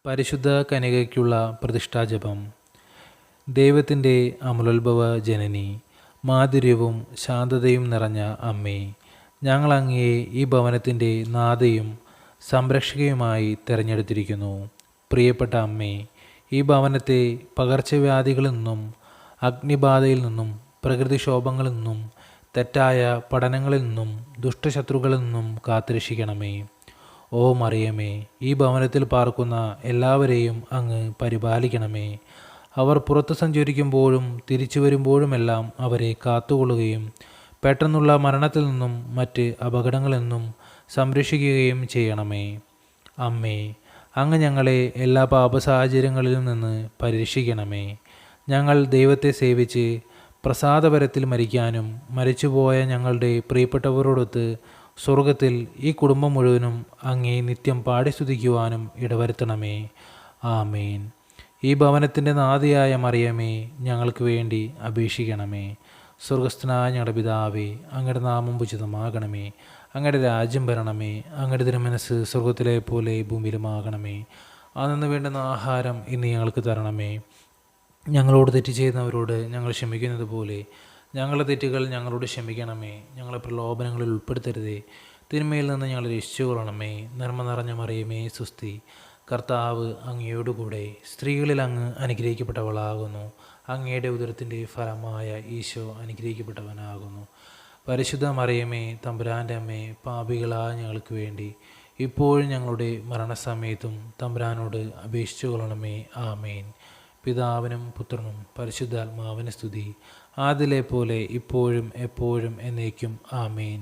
പരിശുദ്ധ കന്യകയ്ക്കുള്ള പ്രതിഷ്ഠാജപം. ദൈവത്തിൻ്റെ അമലോത്ഭവ ജനനി, മാധുര്യവും ശാന്തതയും നിറഞ്ഞ അമ്മേ, ഞങ്ങൾ അങ്ങയെ ഈ ഭവനത്തിൻ്റെ നാഥയും സംരക്ഷകയുമായി തിരഞ്ഞെടുത്തിരിക്കുന്നു. പ്രിയപ്പെട്ട അമ്മേ, ഈ ഭവനത്തെ പകർച്ചവ്യാധികളിൽ നിന്നും, അഗ്നിബാധയിൽ നിന്നും, പ്രകൃതിക്ഷോഭങ്ങളിൽ നിന്നും, തെറ്റായ പഠനങ്ങളിൽ നിന്നും, ദുഷ്ടശത്രുക്കളിൽ നിന്നും കാത്തുരക്ഷിക്കണമേ. ഓ മറിയമേ, ഈ ഭവനത്തിൽ പാർക്കുന്ന എല്ലാവരെയും അങ്ങ് പരിപാലിക്കണമേ. അവർ പുറത്ത് സഞ്ചരിക്കുമ്പോഴും തിരിച്ചു വരുമ്പോഴുമെല്ലാം അവരെ കാത്തുകൊള്ളുകയും പെട്ടെന്നുള്ള മരണത്തിൽ നിന്നും മറ്റ് അപകടങ്ങളിൽ നിന്നും സംരക്ഷിക്കുകയും ചെയ്യണമേ. അമ്മേ, അങ്ങ് ഞങ്ങളെ എല്ലാ പാപസാഹചര്യങ്ങളിൽ നിന്ന് പരിരക്ഷിക്കണമേ. ഞങ്ങൾ ദൈവത്തെ സേവിച്ച് പ്രസാദപരത്തിൽ മരിക്കാനും മരിച്ചുപോയ ഞങ്ങളുടെ പ്രിയപ്പെട്ടവരോടൊത്ത് സ്വർഗത്തിൽ ഈ കുടുംബം മുഴുവനും അങ്ങേ നിത്യം പാടി സ്തുതിക്കുവാനും ഇടവരുത്തണമേ. ആമേൻ. ഈ ഭവനത്തിൻ്റെ നാഥയായ മറിയമേ, ഞങ്ങൾക്ക് വേണ്ടി അപേക്ഷിക്കണമേ. സ്വർഗസ്ഥനായ ഞങ്ങളുടെ പിതാവേ, അങ്ങയുടെ നാമം ഉചിതമാകണമേ. അങ്ങയുടെ രാജ്യം വരണമേ. അങ്ങയുടെ തിരുമനസ്സ് സ്വർഗത്തിലെ പോലെ ഭൂമിയിലുമാകണമേ. അന്നു വേണ്ടുന്ന ആഹാരം ഇന്ന് ഞങ്ങൾക്ക് തരണമേ. ഞങ്ങളോട് തെറ്റ് ചെയ്യുന്നവരോട് ഞങ്ങൾ ക്ഷമിക്കുന്നത് പോലെ ഞങ്ങളുടെ തെറ്റുകൾ ഞങ്ങളോട് ക്ഷമിക്കണമേ. ഞങ്ങളെ പ്രലോഭനങ്ങളിൽ ഉൾപ്പെടുത്തരുതേ, തിന്മയിൽ നിന്ന് ഞങ്ങളെ രക്ഷിച്ചുകൊള്ളണമേ. നന്മ നിറഞ്ഞ മറിയമേ, സുസ്തി, കർത്താവ് അങ്ങയോടുകൂടെ സ്ത്രീകളിൽ അങ്ങ് അനുഗ്രഹിക്കപ്പെട്ടവളാകുന്നു. അങ്ങയുടെ ഉദരത്തിൻ്റെ ഫലമായ ഈശോ അനുഗ്രഹിക്കപ്പെട്ടവനാകുന്നു. പരിശുദ്ധ മറിയമേ, തമ്പുരാൻ്റെ അമ്മേ, പാപികളായ ഞങ്ങൾക്ക് വേണ്ടി ഇപ്പോഴും ഞങ്ങളുടെ മരണസമയത്തും തമ്പുരാനോട് അപേക്ഷിച്ചു കൊള്ളണമേ. ആമേൻ. പിതാവിനും പുത്രനും പരിശുദ്ധാത്മാവിന് സ്തുതി, ആദിലെ പോലെ ഇപ്പോഴും എപ്പോഴും എന്നേക്കും. ആമേൻ.